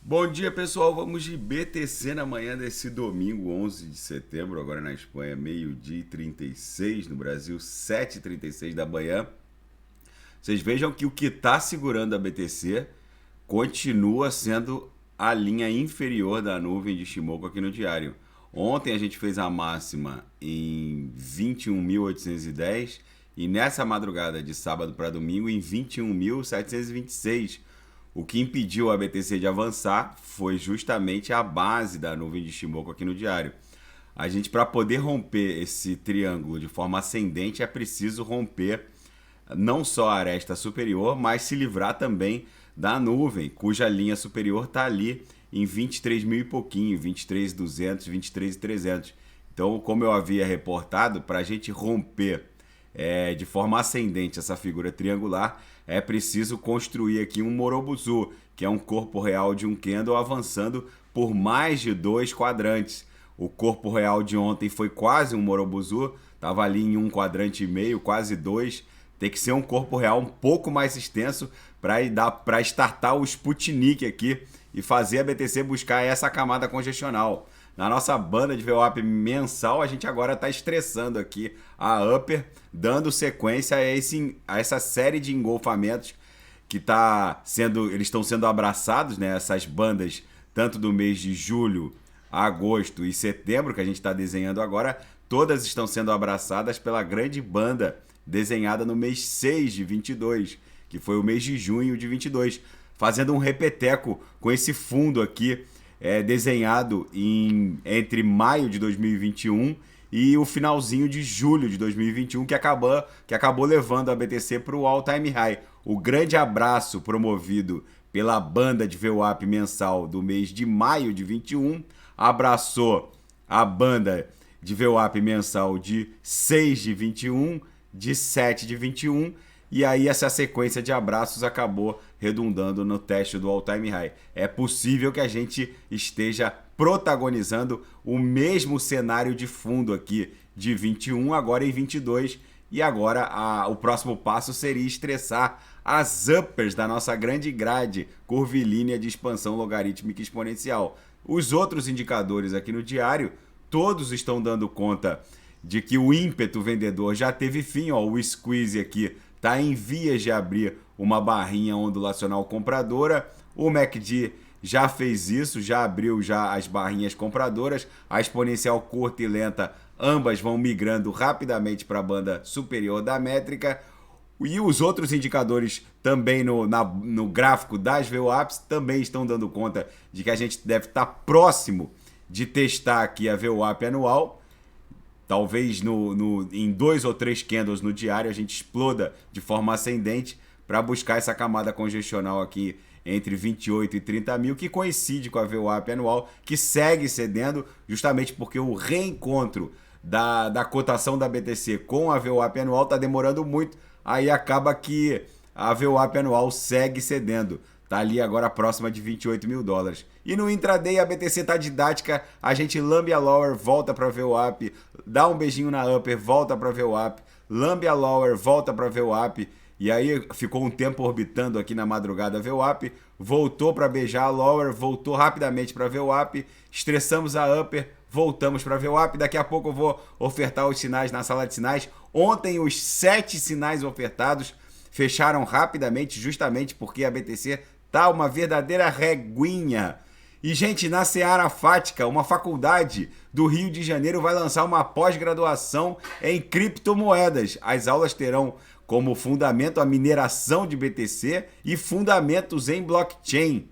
Bom dia, pessoal. Vamos de BTC na manhã desse domingo, 11 de setembro, agora na Espanha, meio-dia e 36, no Brasil, 7h36 da manhã. Vocês vejam que o que está segurando a BTC continua sendo a linha inferior da nuvem de Shimoku aqui no diário. Ontem a gente fez a máxima em 21.810 e nessa madrugada de sábado para domingo em 21.726. O que impediu a BTC de avançar foi justamente a base da nuvem de Shimoku aqui no diário. A gente, para poder romper esse triângulo de forma ascendente, é preciso romper não só a aresta superior, mas se livrar também da nuvem, cuja linha superior está ali em 23 mil e pouquinho, 23.200, 23.300. Então, como eu havia reportado, para a gente romper de forma ascendente essa figura triangular, é preciso construir aqui um Morobuzu, que é um corpo real de um candle avançando por mais de dois quadrantes. O corpo real de ontem foi quase um Morobuzu, estava ali em um quadrante e meio, quase dois. Tem que ser um corpo real um pouco mais extenso para startar o Sputnik aqui e fazer a BTC buscar essa camada congestional. Na nossa banda de VWAP mensal, a gente agora está estressando aqui a Upper, dando sequência a essa série de engolfamentos que eles estão sendo abraçados, né? Essas bandas, tanto do mês de julho, agosto e setembro, que a gente está desenhando agora, todas estão sendo abraçadas pela grande banda desenhada no mês 6 de 22, que foi o mês de junho de 22, fazendo um repeteco com esse fundo aqui, desenhado entre maio de 2021 e o finalzinho de julho de 2021, que acabou levando a BTC para o all-time high. O grande abraço promovido pela banda de VWAP mensal do mês de maio de 21 abraçou a banda de VWAP mensal de 6 de 21, de 7 de 21, e aí essa sequência de abraços acabou redundando no teste do all-time high. É possível que a gente esteja protagonizando o mesmo cenário de fundo aqui de 21, agora em 22, e agora o próximo passo seria estressar as uppers da nossa grande grade curvilínea de expansão logarítmica exponencial. Os outros indicadores aqui no diário, todos estão dando conta de que o ímpeto vendedor já teve fim. Ó, o squeeze aqui está em vias de abrir uma barrinha ondulacional compradora. O MACD já fez isso, já abriu as barrinhas compradoras. A exponencial curta e lenta, ambas vão migrando rapidamente para a banda superior da métrica. E os outros indicadores também no gráfico das VWAPs também estão dando conta de que a gente deve estar próximo de testar aqui a VWAP anual. Talvez em 2 ou 3 candles no diário a gente exploda de forma ascendente para buscar essa camada congestional aqui entre 28 e 30 mil, que coincide com a VWAP anual, que segue cedendo, justamente porque o reencontro da cotação da BTC com a VWAP anual está demorando muito, aí acaba que a VWAP anual segue cedendo. Tá ali agora próxima de 28 mil dólares. E no intraday a BTC tá didática, a gente lambe a lower, volta para VWAP, dá um beijinho na upper, volta para VWAP, lambe a lower, volta para VWAP, e aí ficou um tempo orbitando aqui na madrugada a VWAP, voltou para beijar a lower, voltou rapidamente para VWAP, estressamos a upper, voltamos para VWAP, daqui a pouco eu vou ofertar os sinais na sala de sinais. Ontem os 7 sinais ofertados fecharam rapidamente, justamente porque a BTC tá uma verdadeira reguinha. E, gente, na Seara Fática, uma faculdade do Rio de Janeiro vai lançar uma pós-graduação em criptomoedas. As aulas terão como fundamento a mineração de BTC e fundamentos em blockchain.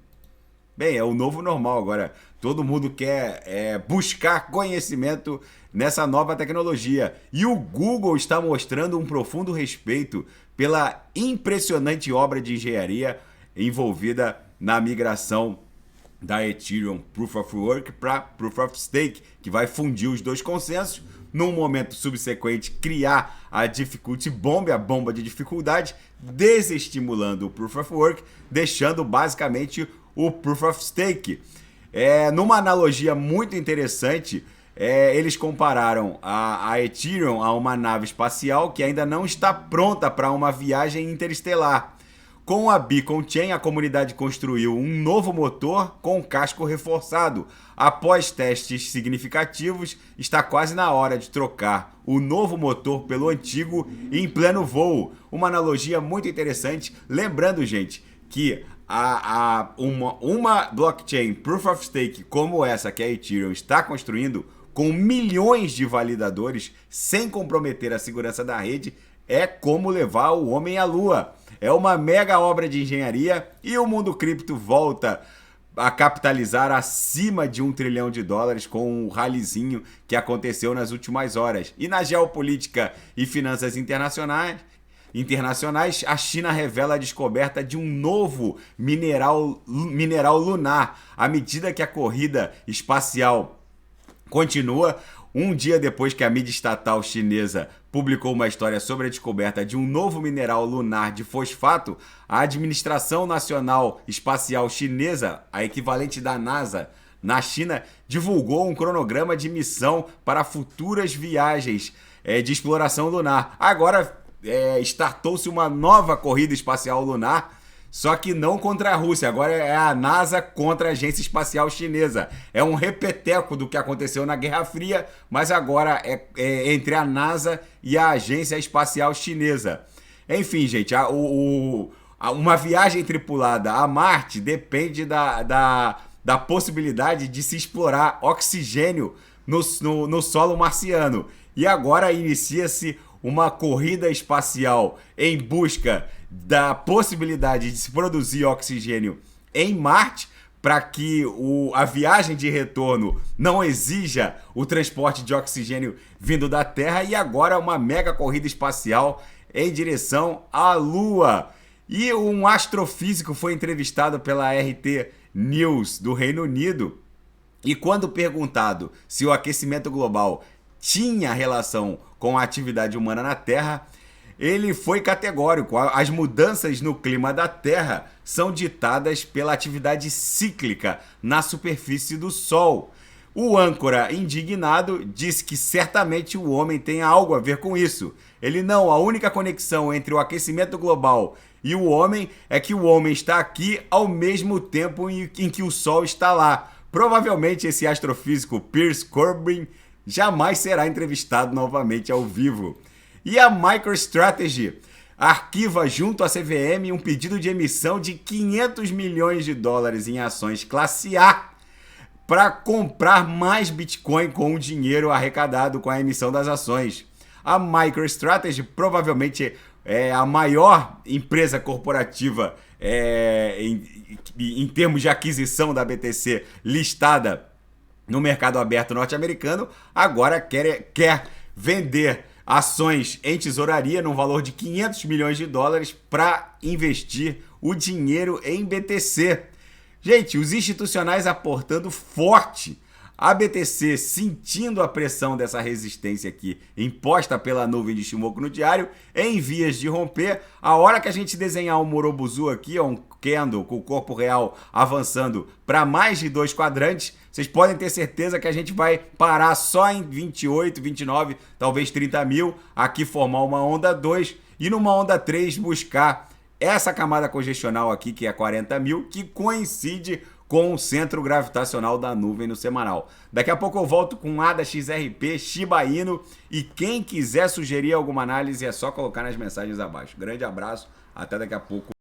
Bem, é o novo normal agora. Todo mundo quer buscar conhecimento nessa nova tecnologia. E o Google está mostrando um profundo respeito pela impressionante obra de engenharia envolvida na migração da Ethereum Proof of Work para Proof of Stake, que vai fundir os dois consensos, num momento subsequente criar a Difficulty Bomb, a bomba de dificuldade, desestimulando o Proof of Work, deixando basicamente o Proof of Stake. Numa analogia muito interessante, eles compararam a Ethereum a uma nave espacial que ainda não está pronta para uma viagem interestelar. Com a Beacon Chain, a comunidade construiu um novo motor com casco reforçado. Após testes significativos, está quase na hora de trocar o novo motor pelo antigo em pleno voo. Uma analogia muito interessante. Lembrando, gente, que uma blockchain Proof of Stake como essa que a Ethereum está construindo, com milhões de validadores, sem comprometer a segurança da rede, é como levar o homem à lua. É uma mega obra de engenharia e o mundo cripto volta a capitalizar acima de $1 trilhão com o ralizinho que aconteceu nas últimas horas. E na geopolítica e finanças internacionais, a China revela a descoberta de um novo mineral lunar. À medida que a corrida espacial continua, um dia depois que a mídia estatal chinesa publicou uma história sobre a descoberta de um novo mineral lunar de fosfato, a Administração Nacional Espacial Chinesa, a equivalente da NASA na China, divulgou um cronograma de missão para futuras viagens de exploração lunar. Agora startou-se uma nova corrida espacial lunar, só que não contra a Rússia, agora é a NASA contra a Agência Espacial Chinesa. É um repeteco do que aconteceu na Guerra Fria, mas agora é entre a NASA e a Agência Espacial Chinesa. Enfim, gente, uma viagem tripulada a Marte depende da possibilidade de se explorar oxigênio no solo marciano. E agora inicia-se uma corrida espacial em busca da possibilidade de se produzir oxigênio em Marte, para que a viagem de retorno não exija o transporte de oxigênio vindo da Terra, e agora uma mega corrida espacial em direção à Lua. E um astrofísico foi entrevistado pela RT News do Reino Unido, e quando perguntado se o aquecimento global tinha relação com a atividade humana na Terra, ele foi categórico. As mudanças no clima da Terra são ditadas pela atividade cíclica na superfície do Sol. O âncora, indignado, disse que certamente o homem tem algo a ver com isso. A única conexão entre o aquecimento global e o homem é que o homem está aqui ao mesmo tempo em que o Sol está lá. Provavelmente esse astrofísico Piers Corbyn jamais será entrevistado novamente ao vivo. E a MicroStrategy arquiva junto à CVM um pedido de emissão de $500 milhões em ações classe A para comprar mais Bitcoin com o dinheiro arrecadado com a emissão das ações. A MicroStrategy provavelmente é a maior empresa corporativa em termos de aquisição da BTC listada no mercado aberto norte-americano, agora quer vender ações em tesouraria no valor de $500 milhões para investir o dinheiro em BTC. Gente, os institucionais aportando forte. A BTC sentindo a pressão dessa resistência aqui imposta pela nuvem de Shimoku no diário, em vias de romper. A hora que a gente desenhar um Morobuzu aqui, um candle com o corpo real avançando para mais de 2 quadrantes, vocês podem ter certeza que a gente vai parar só em 28, 29, talvez 30 mil, aqui formar uma onda 2 e numa onda 3 buscar essa camada congestional aqui, que é 40 mil, que coincide com o centro gravitacional da nuvem no semanal. Daqui a pouco eu volto com ADA XRP, Shiba Inu, e quem quiser sugerir alguma análise é só colocar nas mensagens abaixo. Grande abraço, até daqui a pouco.